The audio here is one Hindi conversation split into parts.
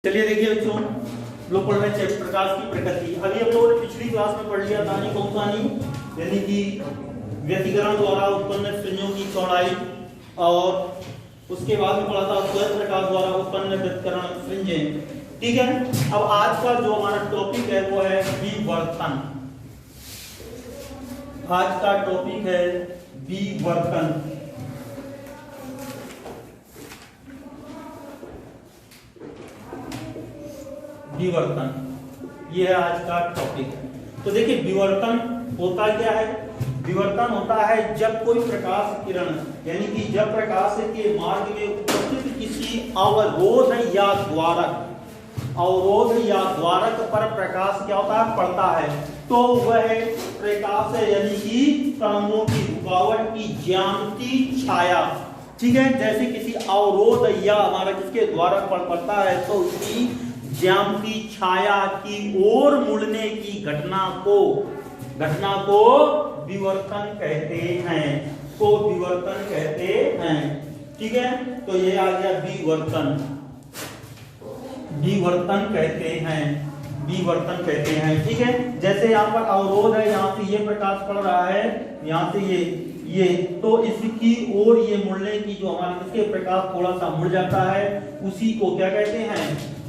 चलिए देखिए बच्चों, लोग पढ़ रहे हैं प्रकाश की प्रकृति। अभी हम लोगों ने पिछली क्लास में पढ़ लिया था कौन सा यानी कि व्यतिकरण द्वारा उत्पन्न फ्रिंजों की चौड़ाई, और उसके बाद में पढ़ा था स्वयं प्रकाश द्वारा उत्पन्न व्यतिकरण फ्रिंजें। ठीक है, अब आज का जो हमारा टॉपिक है वो है विवर्तन। आज का टॉपिक है विवर्तन। विवर्तन ये है आज का टॉपिक। तो देखिए विवर्तन होता क्या है। विवर्तन होता है जब कोई प्रकाश किरण यानी कि जब प्रकाश के मार्ग में उपस्थित किसी अवरोध या द्वारक पर प्रकाश क्या होता है, पड़ता है, तो वह प्रकाश यानी कि तरंगों की रुकावट की ज्यामिति छाया, ठीक है, जैसे किसी अवरोध या हमारा किसके द्वारक पर पड़ता है तो उसकी ज्यामिति छाया की ओर मुड़ने की घटना को विवर्तन कहते हैं। ठीक है, तो ये आ गया विवर्तन कहते हैं। ठीक है, जैसे यहाँ पर अवरोध है, यहाँ से ये प्रकाश पड़ रहा है, यहाँ से ये तो इसकी ओर ये मुड़ने की जो हमारे किसके प्रकाश थोड़ा सा मुड़ जाता है, उसी को क्या कहते हैं,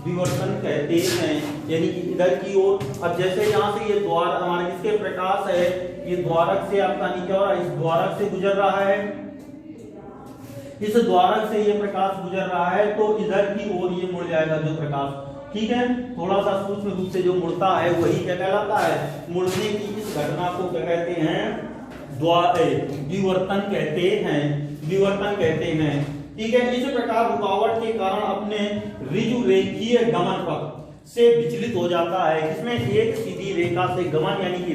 विवर्तन कहते हैं। यानी कि इधर की ओर, अब जैसे यहाँ से ये द्वार हमारे किसके प्रकाश है, ये द्वारक से आपका नहीं क्या हो रहा है, इस द्वारक से गुजर रहा है, इस द्वारक से ये प्रकाश गुजर रहा है, तो इधर की ओर ये मुड़ जाएगा जो प्रकाश। ठीक है, थोड़ा सा सूक्ष्म रूप से जो मुड़ता है वही क्या कहलाता है, मुड़ने की इस घटना को क्या कहते हैं, विवर्तन कहते हैं। ठीक है, इस प्रकार रुकावट के कारण अपने ऋजुरेखीय गमन पथ से विचलित हो जाता है। इसमें एक सीधी रेखा से गमन यानी कि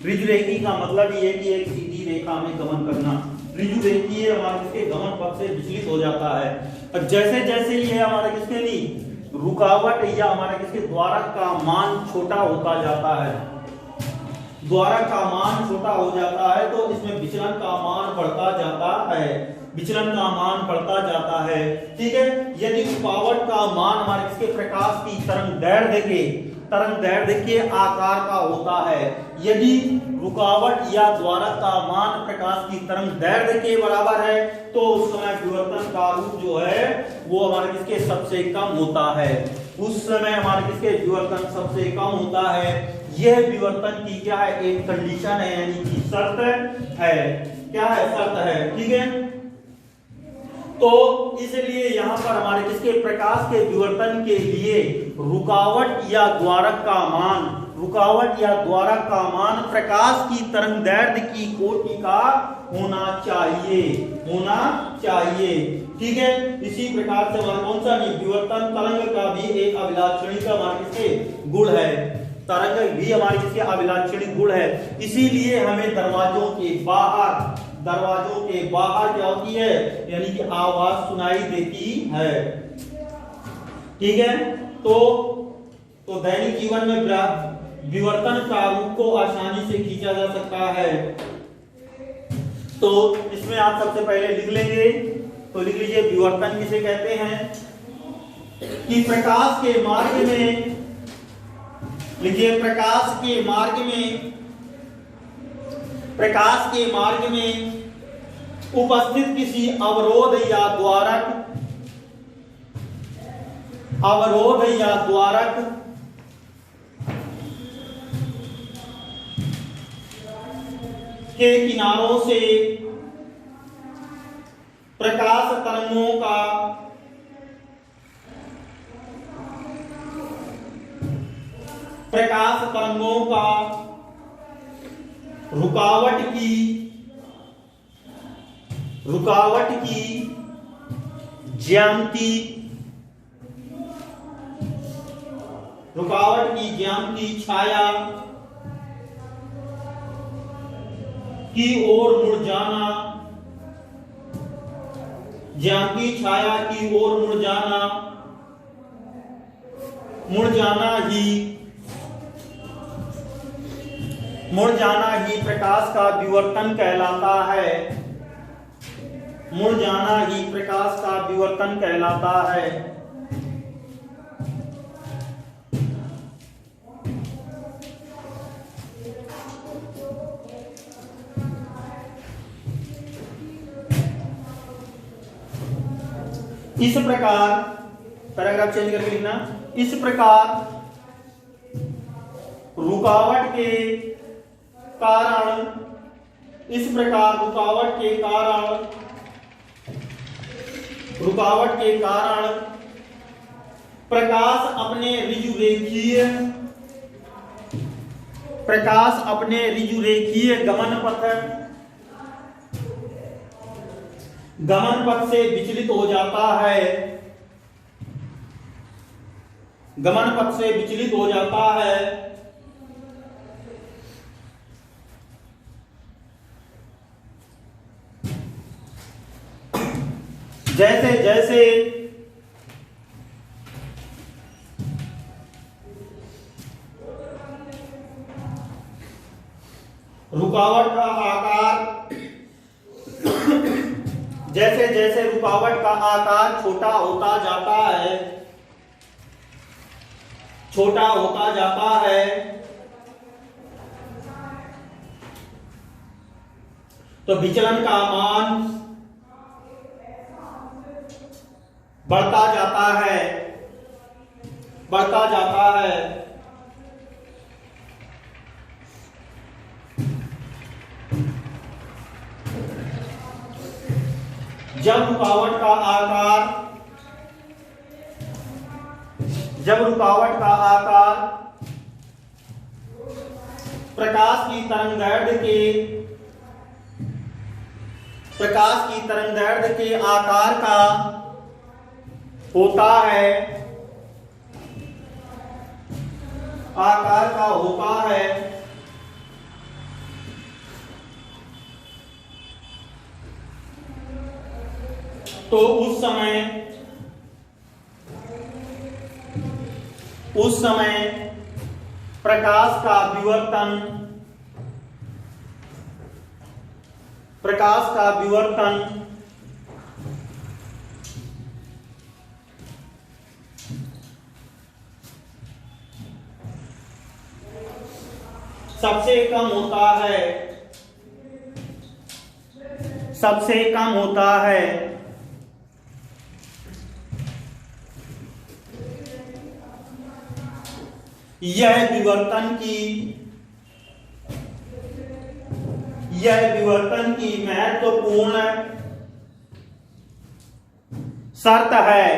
ऋजुरेखी का मतलब ये कि एक सीधी रेखा में गमन करना। ऋजुरेखीय हमारे किसके गमन पथ से विचलित हो जाता है। और जैसे जैसे ये हमारे किसके नहीं रुकावट या हमारे किसके द्वारक का मान छोटा होता जाता है, द्वारक का मान छोटा हो जाता है, तो इसमें विचलन का मान बढ़ता जाता है। ठीक है, यदि रुकावट का मान हमारे किसके प्रकाश की तरंग दैर्ध्य के आकार का होता है, यदि रुकावट या द्वारक का मान प्रकाश की तरंग दैर्ध्य के बराबर है, तो उस समय विवर्तन का रूप जो है वो हमारे किसके सबसे कम होता है। उस समय हमारे किसके विवर्तन सबसे कम होता है। यह विवर्तन की क्या है, एक कंडीशन है, यानी कि शर्त है। क्या है, शर्त है। ठीक है, तो इसलिए यहां पर हमारे किसके प्रकाश के विवर्तन के लिए रुकावट या द्वारक का मान प्रकाश की तरंग दैर्ध्य की कोटि का होना चाहिए। ठीक है, इसी प्रकार से हमारा कौन सा विवर्तन तरंग का भी एक अभिलाक्षणिक हमारे किसके गुण है, तरंग भी हमारे किसके अभिलाक्षणिक गुण है। इसीलिए हमें दरवाजों के बाहर क्या होती है, यानी कि आवाज सुनाई देती है। ठीक है, तो दैनिक जीवन में विवर्तन प्रारूप को आसानी से खींचा जा सकता है। तो इसमें आप सबसे पहले लिख लेंगे, तो लिख लीजिए विवर्तन किसे कहते हैं कि प्रकाश के मार्ग में, लिखिए प्रकाश के मार्ग में उपस्थित किसी अवरोध या द्वारक के किनारों से प्रकाश तरंगों का रुकावट की ज्यामिति छाया की ओर मुड़ जाना ही प्रकाश का विवर्तन कहलाता है। मुड़ जाना ही प्रकाश का विवर्तन कहलाता है। इस प्रकार पैराग्राफ चेंज करके लिखना, इस प्रकार रुकावट के कारण, इस प्रकार रुकावट के कारण प्रकाश अपने ऋजु रेखीय गमन पथ से विचलित हो जाता है, गमन पथ से विचलित हो जाता है। जैसे जैसे रुकावट का आकार, जैसे जैसे रुकावट का आकार छोटा होता जाता है, छोटा होता जाता है, तो विचलन का मान बढ़ता जाता है, बढ़ता जाता है। जब रुकावट का आकार प्रकाश की तरंगदैर्घ्य के आकार का होता है, तो उस समय प्रकाश का विवर्तन सबसे कम होता है। यह विवर्तन की महत्वपूर्ण शर्त है,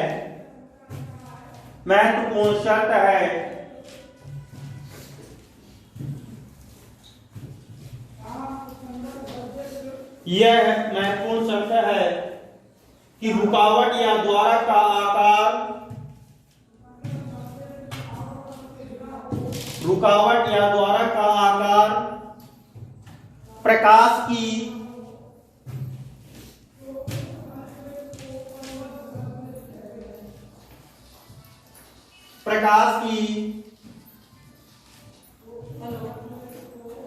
यह महत्वपूर्ण शर्त है कि रुकावट या द्वारक का आकार प्रकाश की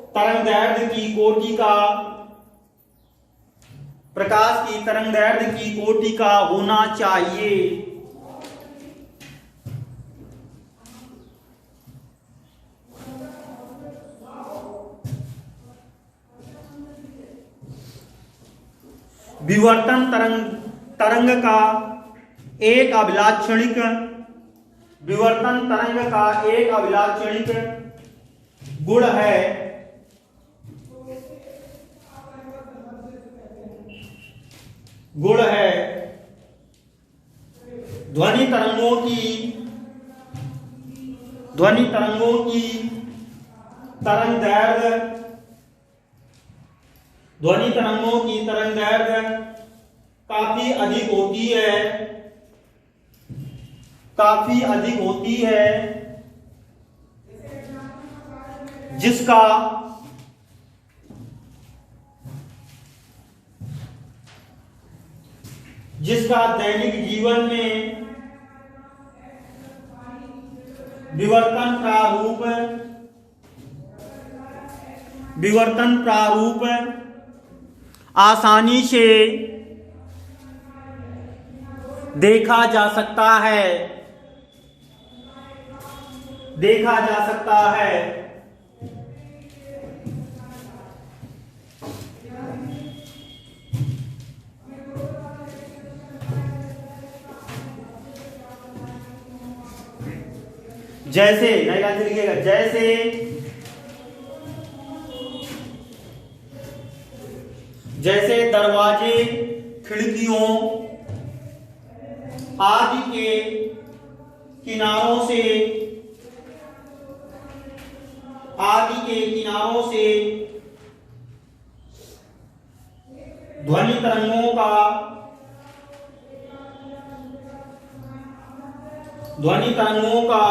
तरंगदैर्घ्य की कोटि का होना चाहिए। विवर्तन तरंग का एक अभिलाक्षणिक गुण है ध्वनि तरंगों की तरंगदैर्घ्य काफी अधिक होती है, जिसका दैनिक जीवन में विवर्तन प्रारूप आसानी से देखा जा सकता है। जैसे नए ध्यान से लिखिएगा, जैसे जैसे दरवाजे, खिड़कियों आदि के किनारों से ध्वनि तरंगों का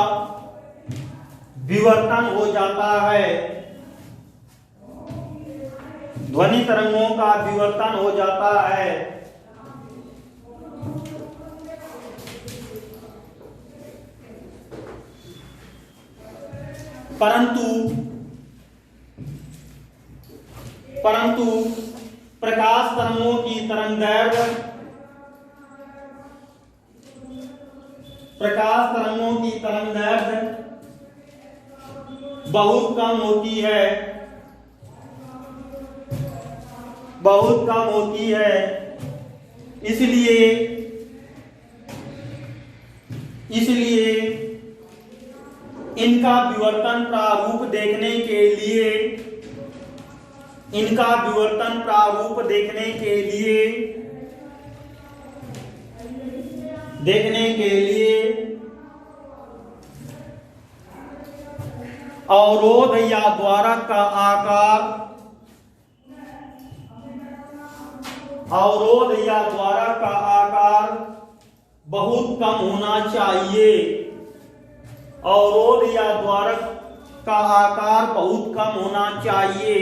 विवर्तन हो जाता है, ध्वनि तरंगों का विवर्तन हो जाता है। परंतु प्रकाश तरंगों की तरंगदैर्घ्य बहुत कम होती है, इसलिए इनका विवर्तन प्रारूप देखने के लिए अवरोध या द्वारक का आकार बहुत कम होना चाहिए। अवरोध या द्वारक का आकार बहुत कम होना चाहिए।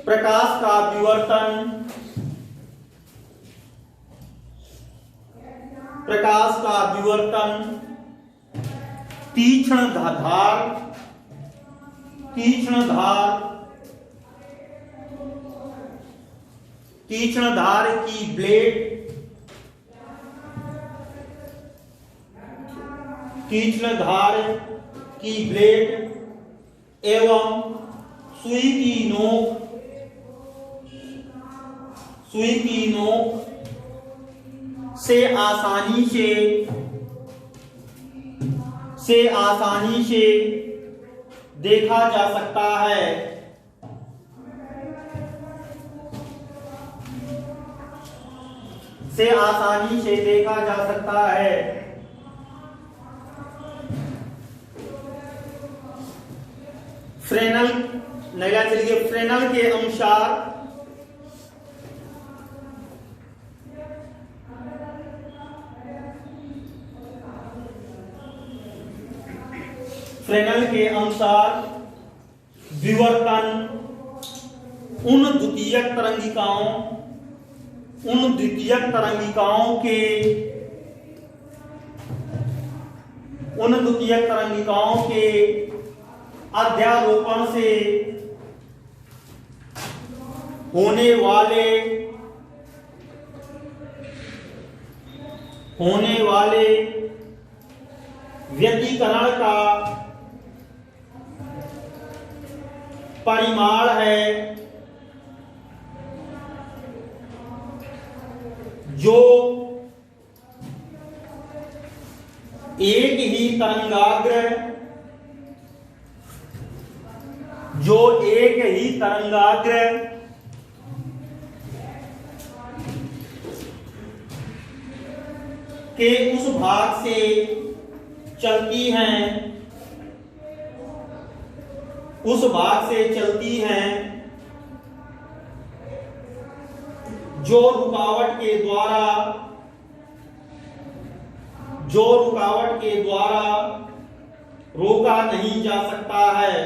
प्रकाश का विवर्तन तीक्ष्ण धार की ब्लेड एवं सुई की नोक से आसानी से देखा जा सकता है। फ्रेनल फ्रेनल के अनुसार विवर्तन उन द्वितीयक तरंगिकाओं के अध्यारोपण से होने वाले व्यतिकरण का परिमाण है, जो एक ही तरंगाग्र के उस भाग से चलती हैं जो रुकावट के द्वारा रोका नहीं जा सकता है।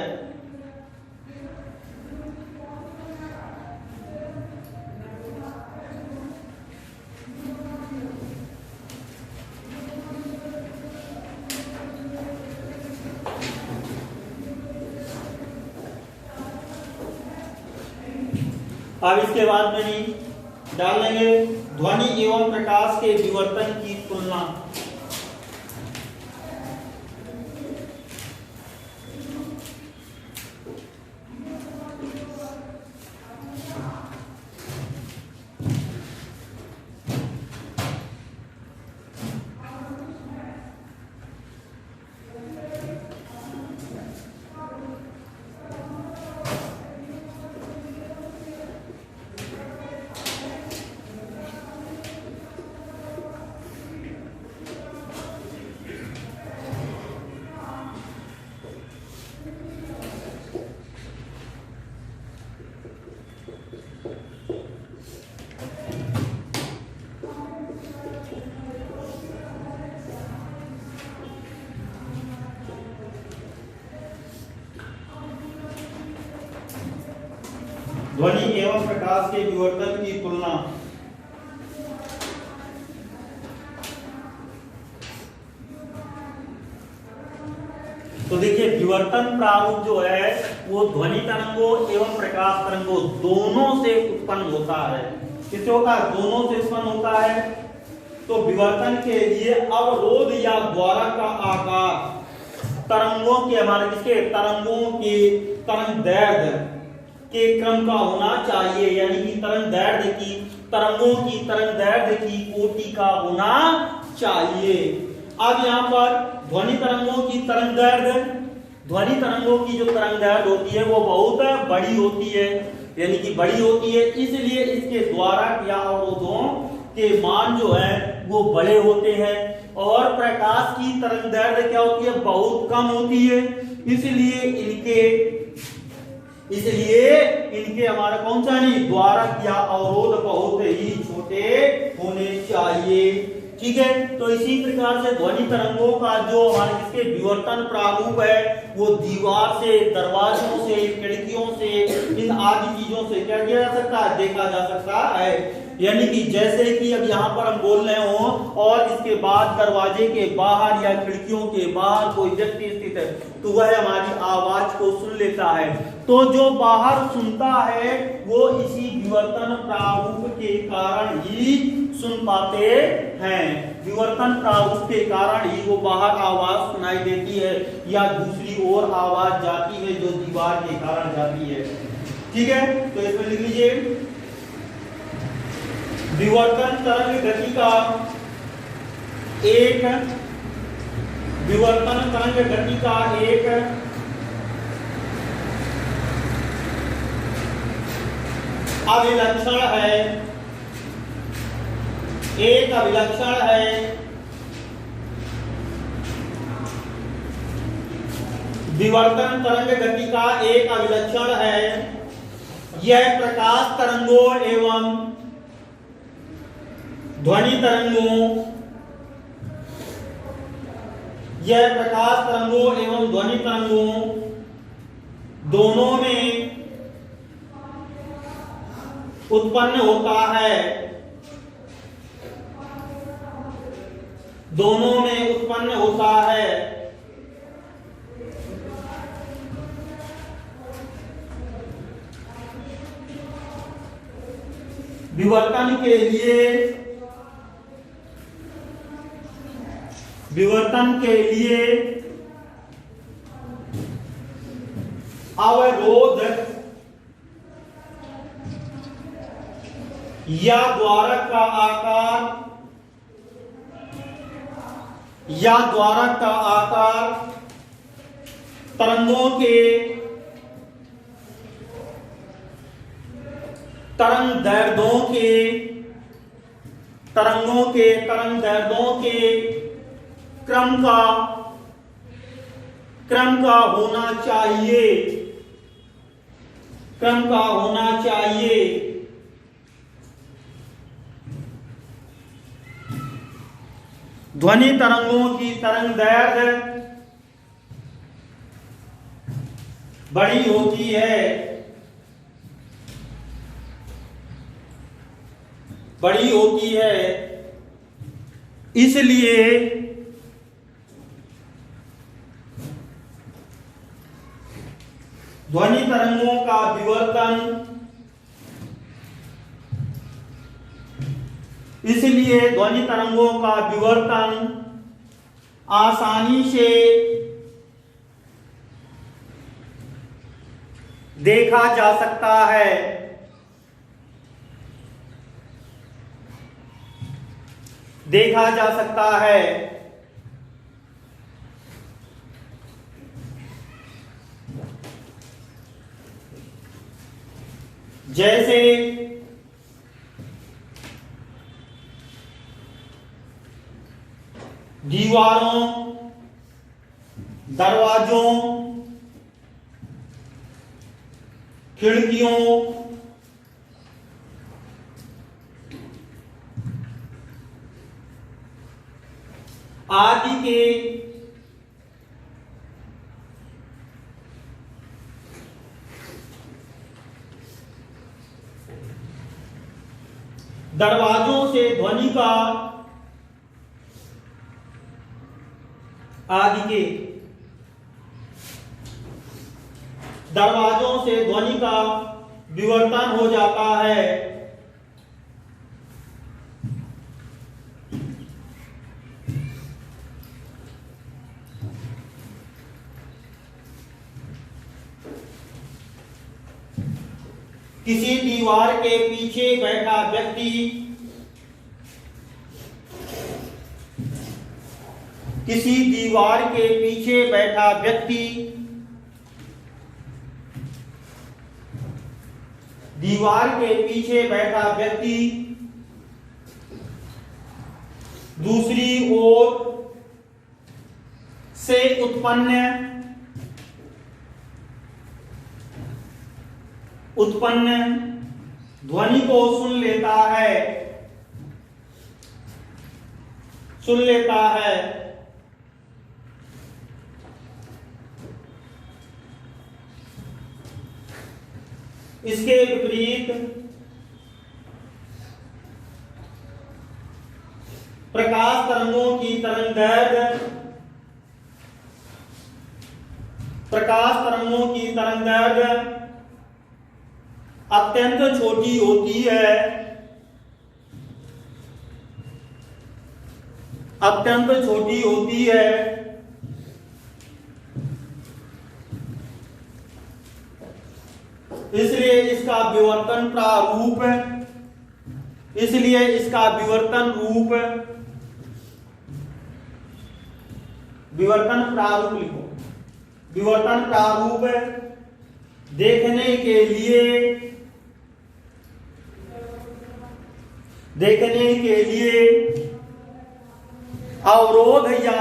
अब इसके बाद में ही डाल लेंगे ध्वनि एवं प्रकाश के विवर्तन की तुलना। ध्वनि एवं प्रकाश के विवर्तन की तुलना। तो देखिए विवर्तन प्रारूप जो है वो ध्वनि तरंगों एवं प्रकाश तरंगों दोनों से उत्पन्न होता है। किससे होता है? दोनों से उत्पन्न होता है। तो विवर्तन के लिए अवरोध या द्वारक का आकार तरंगों के हमारे किसके तरंगों के तरंग दैर्घ्य के क्रम का होना चाहिए, यानी कि तरंग दैर्घ्य की तरंगों की तरंग दैर्घ्य की कोटि का होना चाहिए। अब यहाँ पर ध्वनि तरंगों की तरंग दैर्घ्य, ध्वनि तरंगों की जो तरंग दैर्घ्य होती है वो बहुत बड़ी होती है, यानी कि बड़ी होती है, इसलिए इसके द्वारक या अवरोधों के मान जो है वो बड़े होते हैं। और प्रकाश की तरंग दैर्घ्य क्या होती है? बहुत कम होती है, इसलिए इनके हमारा कौन सा नहीं द्वारक या अवरोध बहुत ही छोटे होने चाहिए। ठीक है, तो इसी प्रकार से ध्वनि तरंगों का जो हमारे किसके विवर्तन प्रारूप है वो दीवार से, दरवाजों से, खिड़कियों से, इन आदि चीजों से क्या किया जा सकता है? देखा जा सकता है। यानी कि जैसे कि अब यहाँ पर हम बोल रहे हो और इसके बाद दरवाजे के बाहर या खिड़कियों के बाहर कोई व्यक्ति स्थित है तो वह हमारी आवाज को सुन लेता है। तो जो बाहर सुनता है वो इसी विवर्तन प्रारूप के कारण ही सुन पाते हैं। विवर्तन प्रारूप के कारण ही वो बाहर आवाज सुनाई देती है या दूसरी ओर आवाज जाती है जो दीवार के कारण जाती है। ठीक है, तो इसमें लिख लीजिए विवर्तन तरंग गति का एक विवर्तन तरंग गति का एक अभिलक्षण है, एक अभिलक्षण है विवर्तन तरंग गति का एक अभिलक्षण है। यह प्रकाश तरंगों एवं ध्वनि तरंगों, यह प्रकाश तरंगों एवं ध्वनि तरंगों दोनों में उत्पन्न होता है, दोनों में उत्पन्न होता है। विवर्तन के लिए अवरोध या द्वारक का आकार तरंगों के तरंग दैर्घ्यों के क्रम का होना चाहिए। ध्वनि तरंगों की तरंग दैर्घ्य बड़ी होती है, इसलिए ध्वनि तरंगों का विवर्तन आसानी से देखा जा सकता है। जैसे दीवारों, दरवाजों, खिड़कियों आदि के दरवाजों से ध्वनि का आदि के दरवाजों से ध्वनि का विवर्तन हो जाता है। किसी दीवार के पीछे बैठा व्यक्ति किसी दीवार के पीछे बैठा व्यक्ति दीवार के पीछे बैठा व्यक्ति दूसरी ओर से उत्पन्न ध्वनि को सुन लेता है। इसके विपरीत प्रकाश तरंगों की तरंगदैर्घ्य अत्यंत छोटी होती है। इसलिए इसका विवर्तन प्रारूप देखने के लिए अवरोध या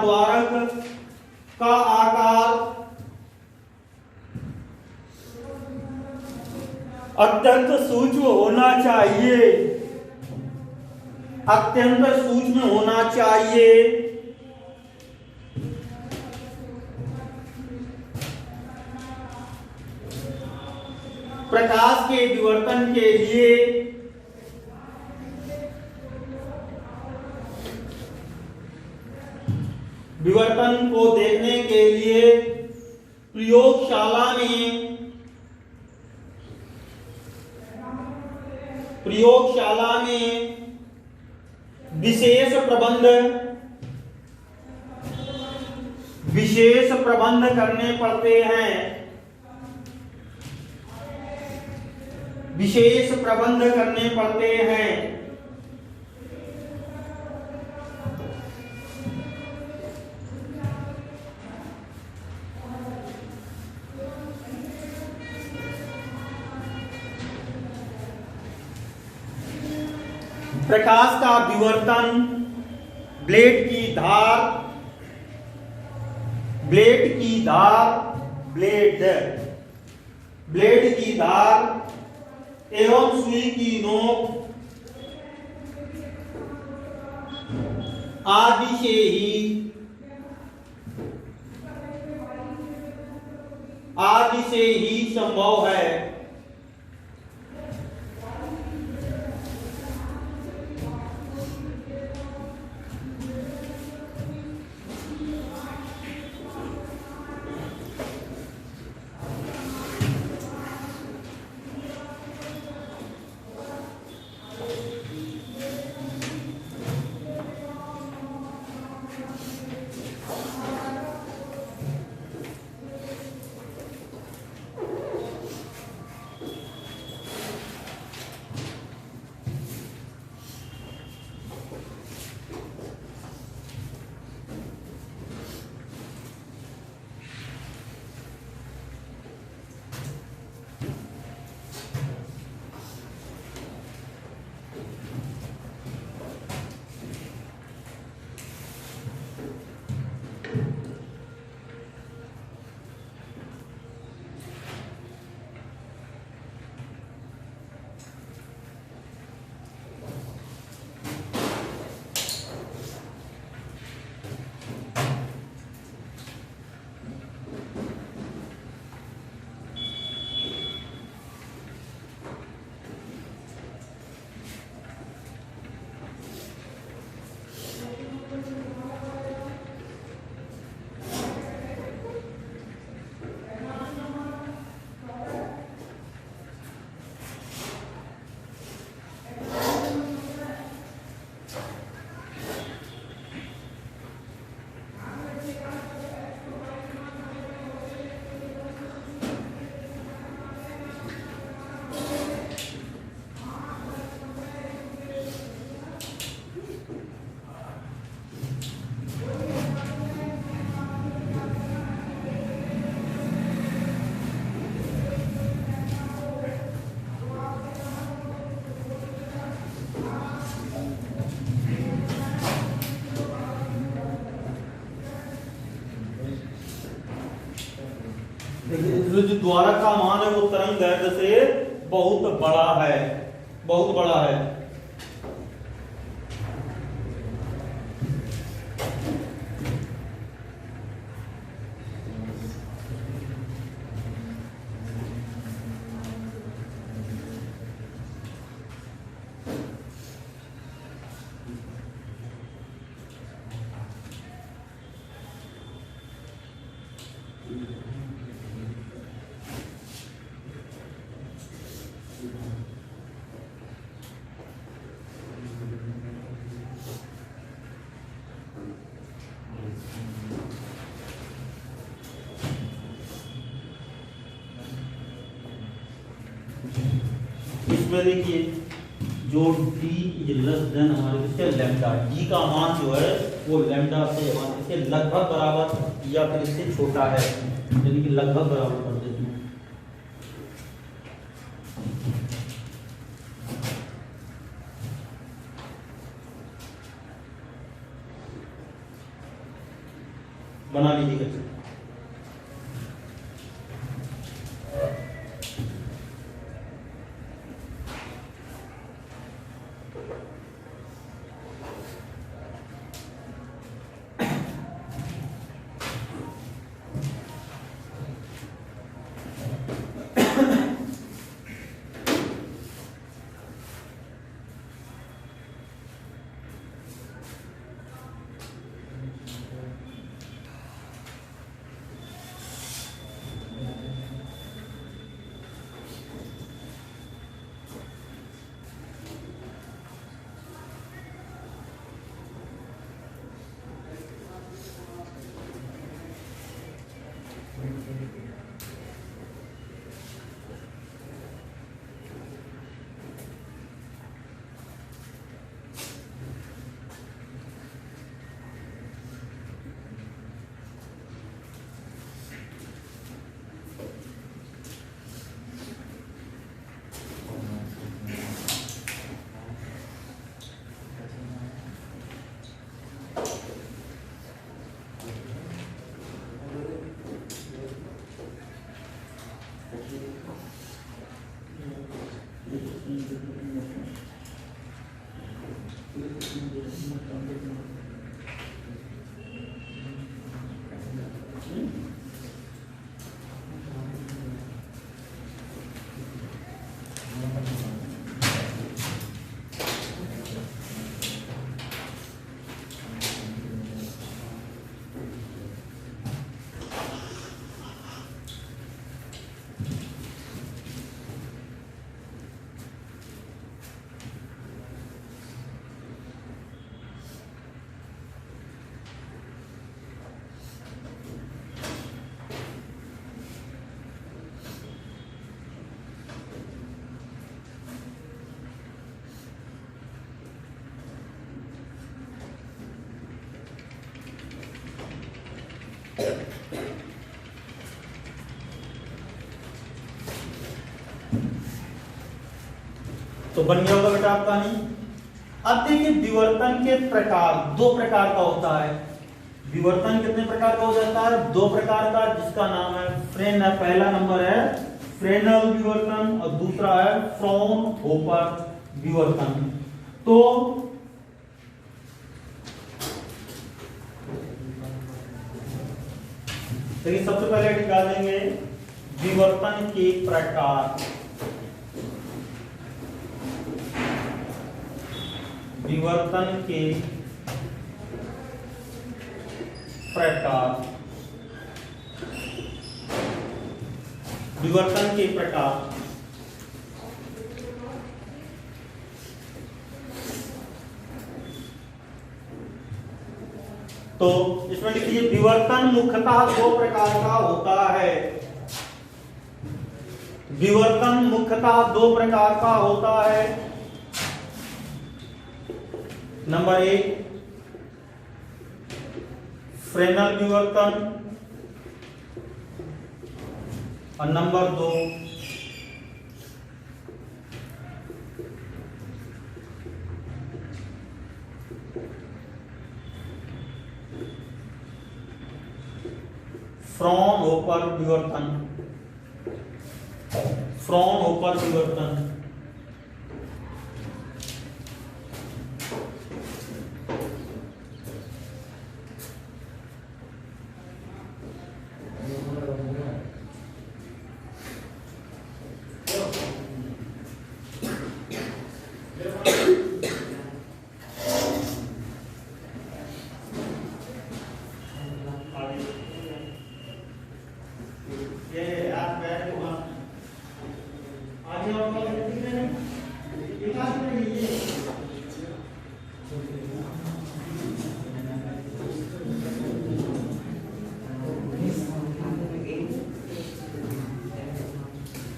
द्वारक का आकार अत्यंत सूक्ष्म होना चाहिए। प्रकाश के विवर्तन के लिए विवर्तन को देखने के लिए प्रयोगशाला में विशेष प्रबंध करने पड़ते हैं। प्रकाश का विवर्तन ब्लेड की धार एवं सुई की नोक आदि से ही संभव है। इसलिए जो द्वारक का मान है वो तरंग दैर्ध्य से बहुत बड़ा है, बहुत बड़ा है। इसमें देखिए जो d लेस देन हमारे इसके लैम्डा, d का मान जो है वो लैम्डा से इसके लगभग बराबर या फिर इससे छोटा है, यानी कि लगभग बराबर कर देते हैं। बना लीजिए। तो बन गया होगा बेटा आपका नहीं। अब देखिए विवर्तन के प्रकार, दो प्रकार का होता है। विवर्तन कितने प्रकार का हो जाता है? दो प्रकार का, जिसका नाम है फ्रेनल। पहला नंबर है फ्रेनल विवर्तन और दूसरा है फ्राउनहोफर विवर्तन। तो देखिए सबसे पहले निकालेंगे विवर्तन के प्रकार। विवर्तन के प्रकार, विवर्तन के प्रकार। तो इसमें लिखिए विवर्तन मुख्यतः दो प्रकार का होता है। विवर्तन मुख्यतः दो प्रकार का होता है। नंबर एक फ्रेनल विवर्तन और नंबर दो फ्राउनहोफर विवर्तन। फ्रॉनहोफर विवर्तन।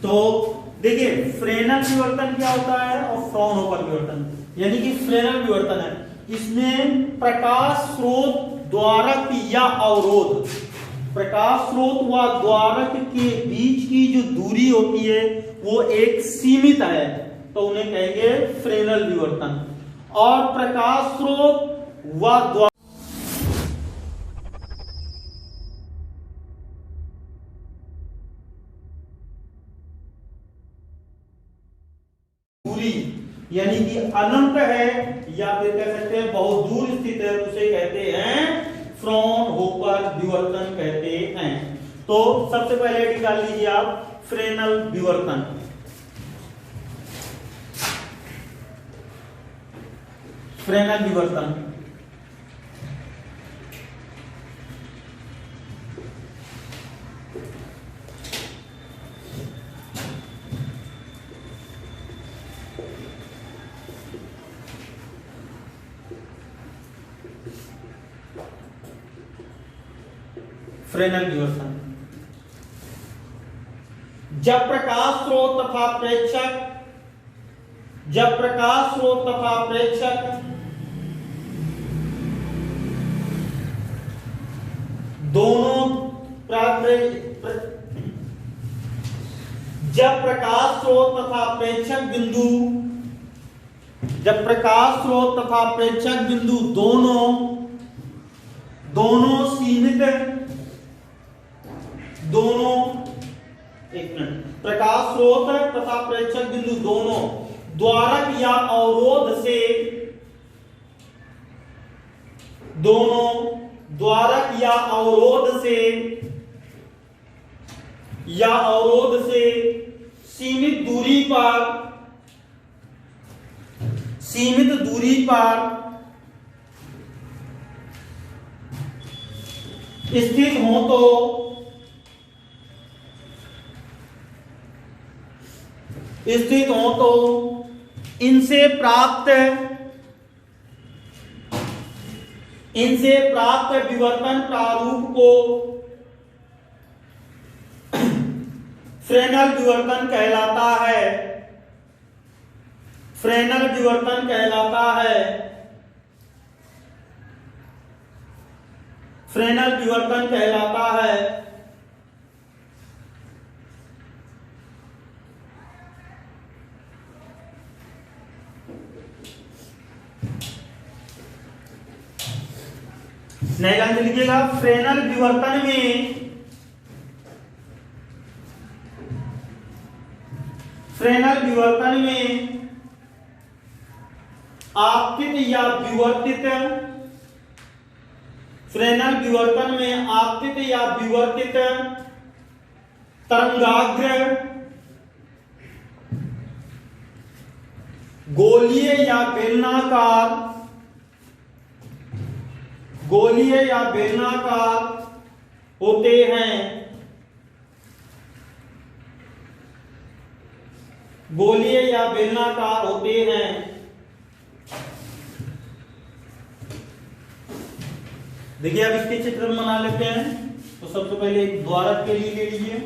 तो देखिए फ्रेनल विवर्तन क्या होता है और फ्रॉनहोफर विवर्तन, यानी कि फ्रेनल विवर्तन है इसमें प्रकाश स्रोत द्वारक या अवरोध, प्रकाश स्रोत व द्वारक के बीच की जो दूरी होती है वो एक सीमित है, तो उन्हें कहेंगे फ्रेनल विवर्तन। और प्रकाश स्रोत व द्वारक यानी कि अनंत है या फिर कह सकते हैं बहुत दूर स्थित है, उसे कहते हैं फ्रॉनहोफर विवर्तन कहते हैं। तो सबसे पहले निकाल लीजिए आप फ्रेनल विवर्तन। फ्रेनल विवर्तन फ्रेनल विवर्तन जब प्रकाश स्रोत तथा प्रेक्षक दोनों जब प्रकाश स्रोत तथा प्रेक्षक बिंदु दोनों सीमित एक मिनट, प्रकाश स्रोत तथा प्रेक्षक बिंदु दोनों द्वारक या अवरोध से सीमित दूरी पर स्थित हो तो इनसे प्राप्त विवर्तन प्रारूप को फ्रेनल विवर्तन कहलाता है। फ्रेनल विवर्तन कहलाता है। नए लाइन में लिखिएगा फ्रेनल विवर्तन में आपतित या विवर्तित तरंगाग्र गोलीय या बेलनाकार होते हैं। देखिए अब इसके चित्र बना लेते हैं। तो सबसे पहले एक द्वारक के लिए ले लीजिए।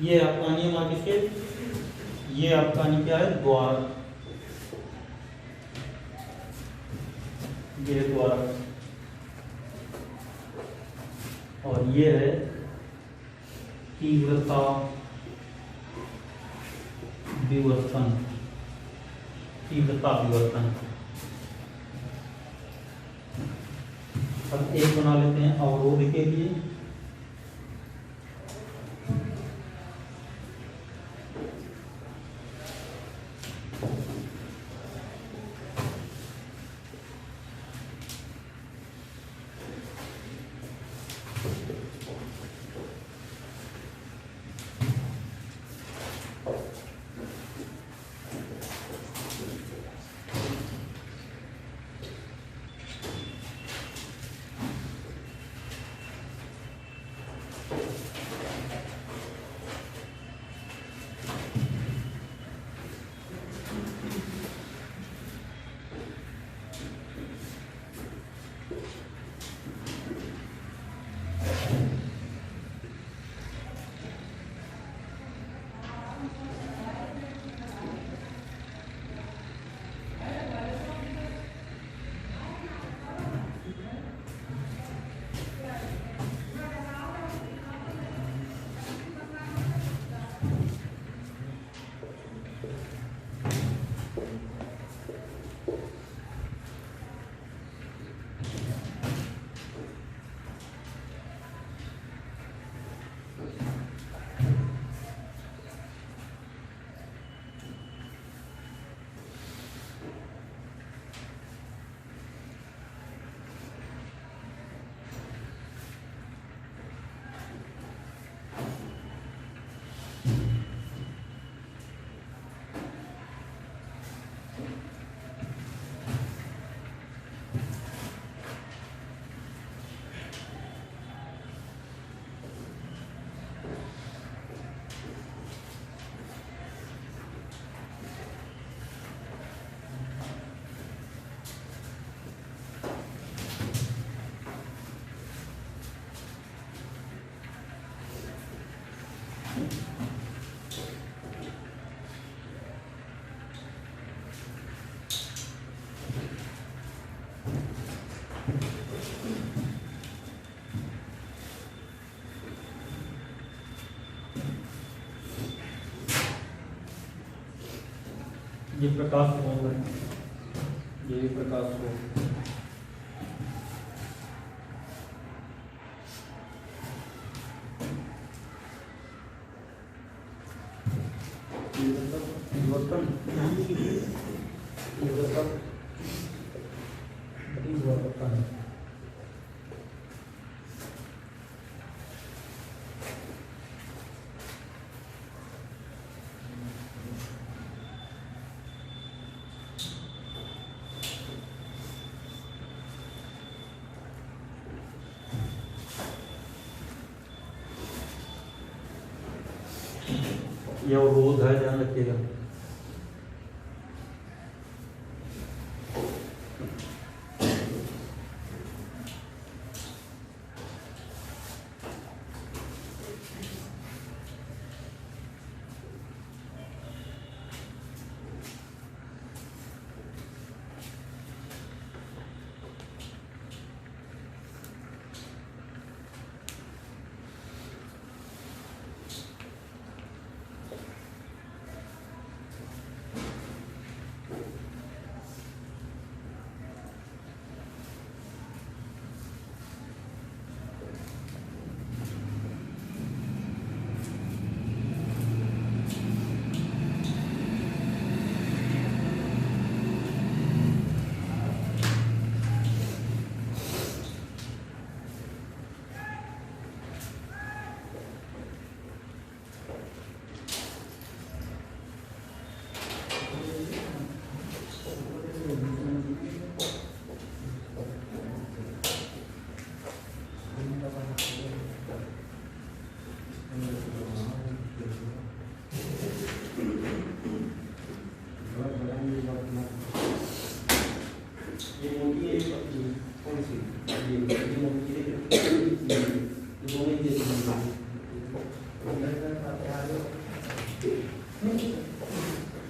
ये आपका नियम है किसके, ये आपका नहीं क्या है, द्वार, ये द्वारा, और ये है तीव्रता विवर्तन, तीव्रता विवर्तन। अब एक बना लेते हैं अवरोध के लिए। ये प्रकाश स्रोत है, ये भी प्रकाश स्रोत। ये अवरोध है, ध्यान रखिएगा।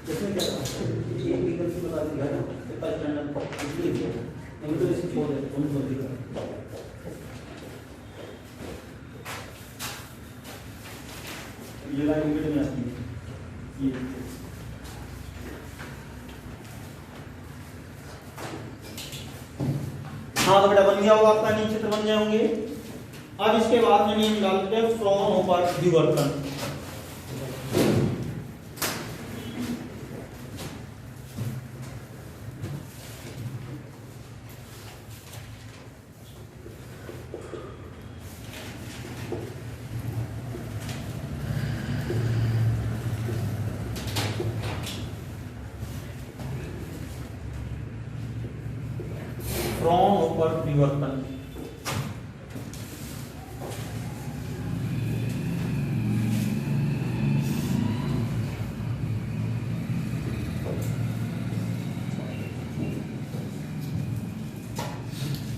इसमें क्या था, एक भी गलती बता दी है ना, पेपर स्टैंडर्ड इसलिए किया, नहीं तो इसे छोड़ दे, कौन गलती कर। ये लाइन मिड में आती है, ये हाँ तो बेटा बन गया होगा आपका, नीचे चित्र बन गए होंगे। अब इसके बाद में नियम डालते हैं फ्रॉनहोफर विवर्तन। फ्रॉनहोफर विवर्तन।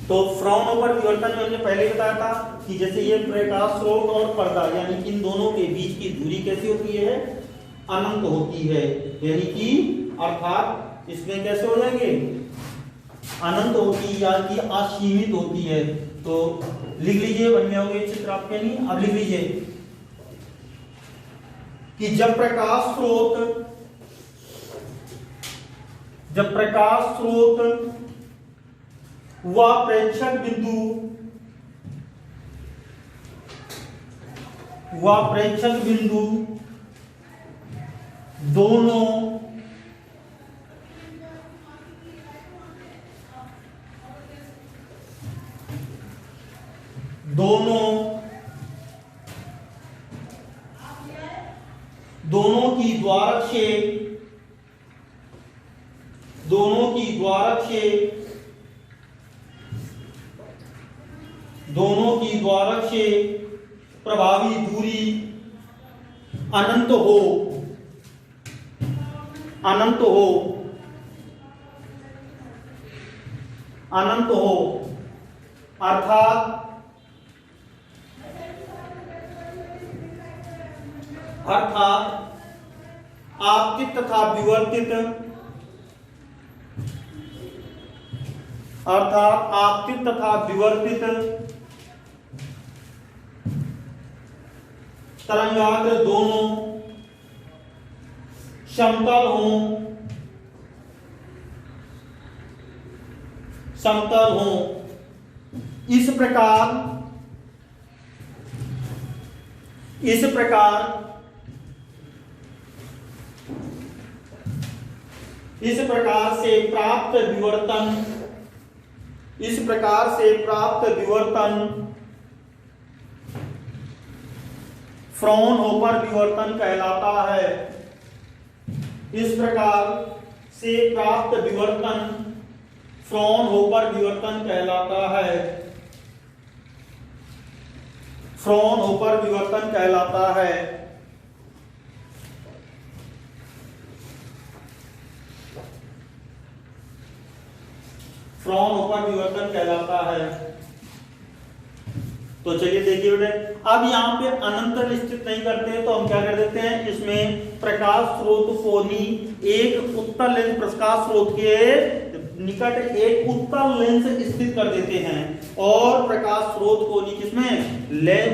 तो फ्रॉनहोफर विवर्तन में हमने पहले बताया था कि जैसे ये प्रकाश स्रोत और पर्दा यानी इन दोनों के बीच की दूरी कैसी होती है, अनंत होती है, यानी कि अर्थात इसमें कैसे हो जाएंगे, अनंत होती है यानी कि असीमित होती है। तो लिख लीजिए, बन गए होंगे चित्र आपके नहीं। अब लिख लीजिए कि जब प्रकाश स्रोत व प्रेक्षक बिंदु दोनों की द्वारक से प्रभावी दूरी अनंत हो अर्थात आपतित तथा विवर्तित तरंगाग्र दोनों समतल हों। इस प्रकार से प्राप्त विवर्तन फ्रॉनहोफर विवर्तन कहलाता है। इस प्रकार से प्राप्त विवर्तन फ्रॉनहोफर विवर्तन कहलाता है। फ्रॉनहोफर विवर्तन कहलाता है। फ्रॉनहोफर विवर्तन कहलाता है। तो चलिए देखिए बेटे, अब यहाँ पे अनंत निश्चित नहीं करते हैं तो हम क्या कर देते हैं, इसमें प्रकाश स्रोत को एक उत्तल लेंस, प्रकाश स्रोत के निकट एक उत्तल लेंस स्थित कर देते हैं और प्रकाश स्रोत को किसमें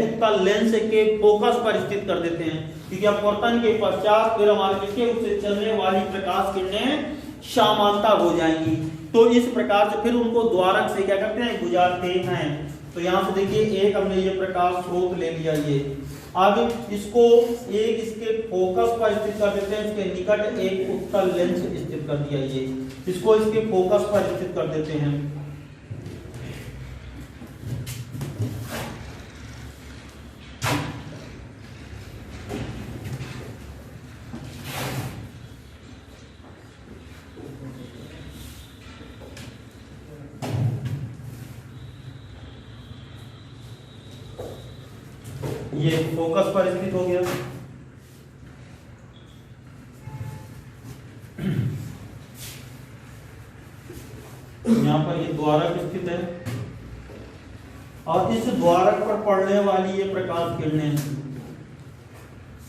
उत्तल लेंस के फोकस पर स्थित कर देते हैं, क्योंकि अपवर्तन के पश्चात फिर हमारे उससे चलने वाली प्रकाश किरणें समांतर हो जाएंगी। तो इस प्रकार से फिर उनको द्वारक से क्या करते हैं, गुजारते हैं। तो यहां से देखिए एक हमने ये प्रकाश स्रोत ले लिया, ये अब इसको एक इसके फोकस पर स्थित कर देते हैं, इसके निकट एक उत्तल लेंस स्थित कर दिया, ये इसको इसके फोकस पर स्थित कर देते हैं। ये फोकस पर स्थित हो गया। यहाँ पर ये द्वारक स्थित है और इस द्वारक पर पड़ने वाली ये प्रकाश किरणें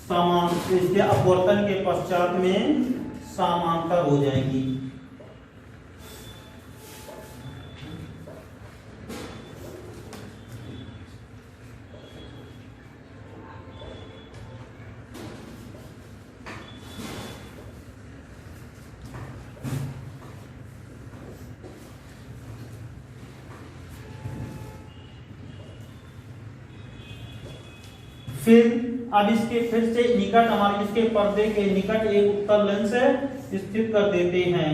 समान इसके अपवर्तन के पश्चात में समांतर हो जाएंगी। फिर अब इसके फिर से निकट हमारे इसके पर्दे के निकट एक उत्तल लेंस स्थित कर देते हैं,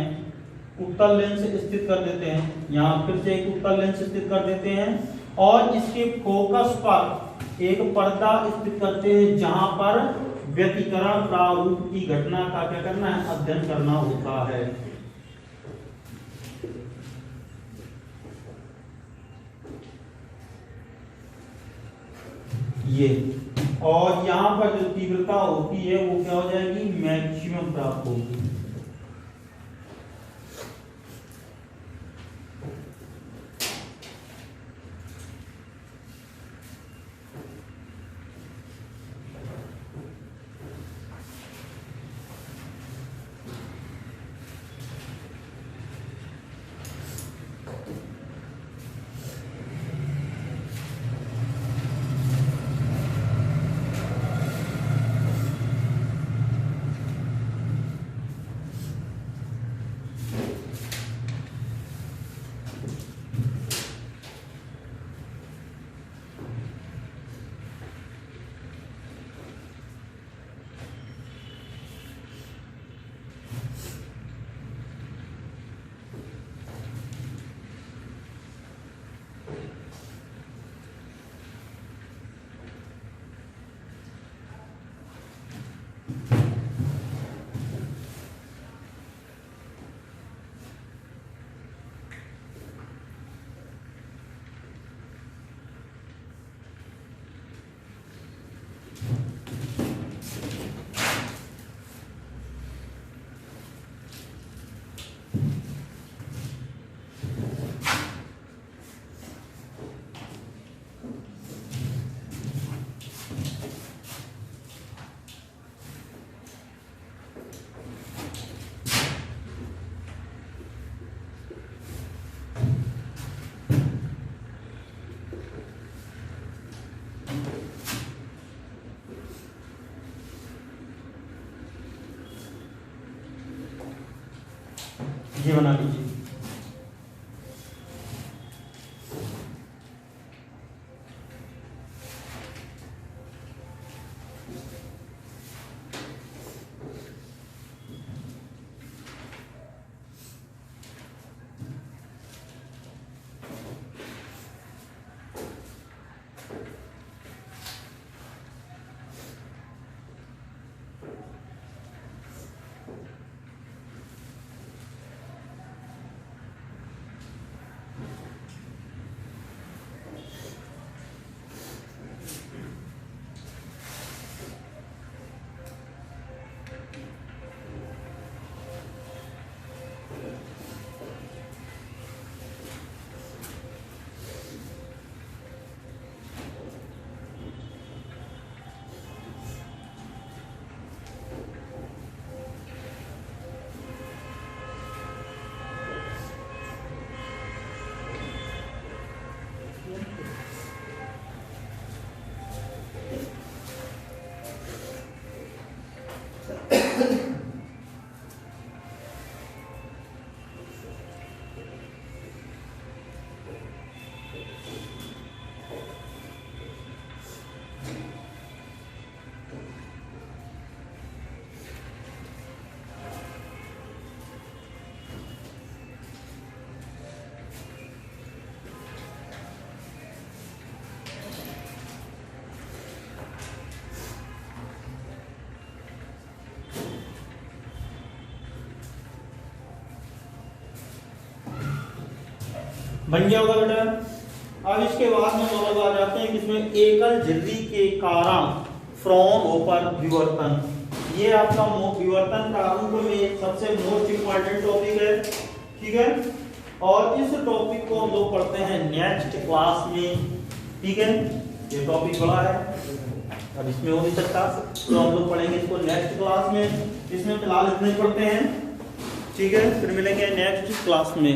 उत्तल लेंस स्थित कर देते हैं। यहाँ फिर से एक उत्तल लेंस स्थित कर देते हैं और इसके फोकस पर एक पर्दा स्थित करते हैं जहां पर व्यतिकरण प्रारूप की घटना का क्या करना है, अध्ययन करना होता है। ये और यहाँ पर जो तीव्रता होती है वो क्या हो जाएगी, मैक्सिमम प्राप्त होगी। ये बना लीजिए। बन गया होगा बेटा। अब इसके बाद में हम लोग आ जाते हैं किसमें, एकल झिल्ली के कारण फ्रॉनहोफर विवर्तन। ये आपका विवर्तन प्रारूप में सबसे मोस्ट इंपॉर्टेंट टॉपिक है, ठीक है। और इस टॉपिक को हम लोग पढ़ते हैं नेक्स्ट क्लास में, ठीक है। ये टॉपिक बड़ा है। अब इसमें हो नहीं सकता, तो हम लोग पढ़ेंगे इसको नेक्स्ट क्लास में। इसमें फिलहाल इतने पढ़ते हैं, ठीक है, फिर मिलेंगे नेक्स्ट क्लास में।